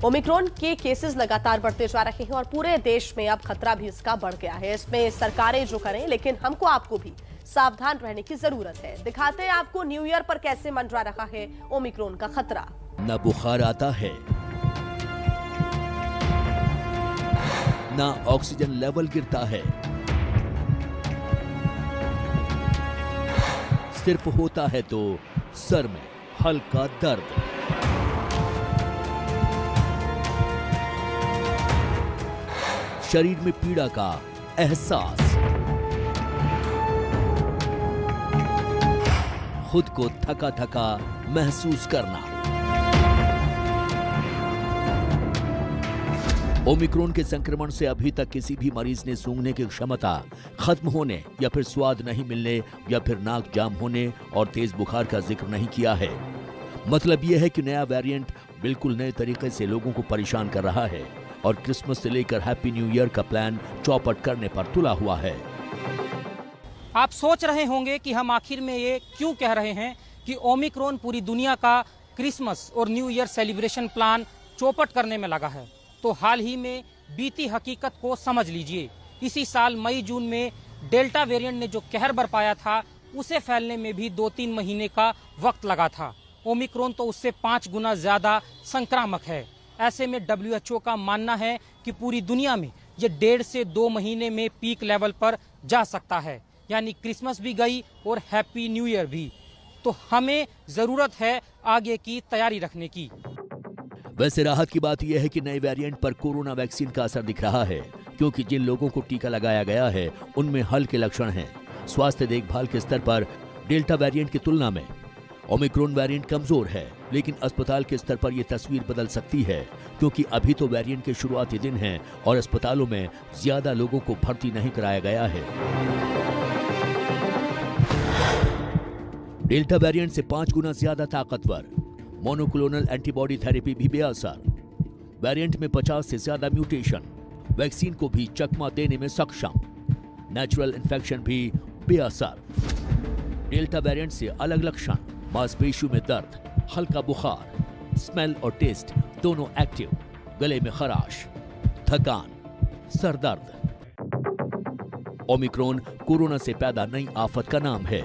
Omicron के cases लगातार बढ़ते जा रहे हैं और पूरे देश में अब खतरा भी इसका बढ़ गया है। इसमें सरकारें जो करें, लेकिन हमको आपको भी सावधान रहने की जरूरत है। दिखाते हैं आपको न्यू ईयर पर कैसे मंडरा रहा है ओमिक्रॉन का खतरा। न बुखार आता है, न ऑक्सीजन लेवल गिरता है, सिर्फ होता है तो सर में हल्का दर्द। शरीर में पीड़ा का एहसास, खुद को थका थका महसूस करना। ओमिक्रॉन के संक्रमण से अभी तक किसी भी मरीज ने सूंघने की क्षमता खत्म होने या फिर स्वाद नहीं मिलने या फिर नाक जाम होने और तेज बुखार का जिक्र नहीं किया है। मतलब यह है कि नया वेरिएंट बिल्कुल नए तरीके से लोगों को परेशान कर रहा है और क्रिसमस से लेकर हैप्पी न्यू ईयर का प्लान चौपट करने पर तुला हुआ है। आप सोच रहे होंगे कि हम आखिर में ये क्यों कह रहे हैं कि ओमिक्रॉन पूरी दुनिया का क्रिसमस और न्यू ईयर सेलिब्रेशन प्लान चौपट करने में लगा है। तो हाल ही में बीती हकीकत को समझ लीजिए। इसी साल मई जून में डेल्टा वेरिएंट ने जो कहर बरपाया था, उसे फैलने में भी 2-3 महीने का वक्त लगा था। ओमिक्रॉन तो उससे 5 गुना ज्यादा संक्रामक है। ऐसे में WHO का मानना है कि पूरी दुनिया में ये 1.5 से 2 महीने में पीक लेवल पर जा सकता है। यानी क्रिसमस भी गई और हैप्पी न्यू ईयर भी। तो हमें जरूरत है आगे की तैयारी रखने की। वैसे राहत की बात यह है कि नए वेरिएंट पर कोरोना वैक्सीन का असर दिख रहा है, क्योंकि जिन लोगों को टीका लगाया गया है उनमें हल्के लक्षण हैं। स्वास्थ्य देखभाल के स्तर पर डेल्टा वेरिएंट की तुलना में ओमिक्रॉन वेरिएंट कमजोर है, लेकिन अस्पताल के स्तर पर यह तस्वीर बदल सकती है, क्योंकि अभी तो वेरिएंट के शुरुआती दिन हैं और अस्पतालों में ज्यादा लोगों को भर्ती नहीं कराया गया है। डेल्टा वेरिएंट से 5 गुना ज्यादा ताकतवर मोनोक्लोनल एंटीबॉडी थेरेपी भी बेअसर। वेरिएंट में 50 से ज्यादा म्यूटेशन, वैक्सीन को भी चकमा देने में सक्षम। नेचुरल इन्फेक्शन भी बेअसर। डेल्टा वेरिएंट से अलग लक्षण, मांसपेशियों में दर्द, हल्का बुखार, स्मेल और टेस्ट दोनों एक्टिव, गले में खराश, थकान, सर दर्द। ओमिक्रॉन कोरोना से पैदा नई आफत का नाम है,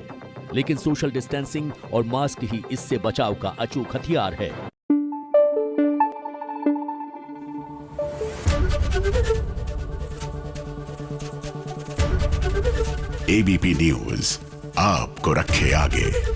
लेकिन सोशल डिस्टेंसिंग और मास्क ही इससे बचाव का अचूक हथियार है। ABP न्यूज आपको रखे आगे।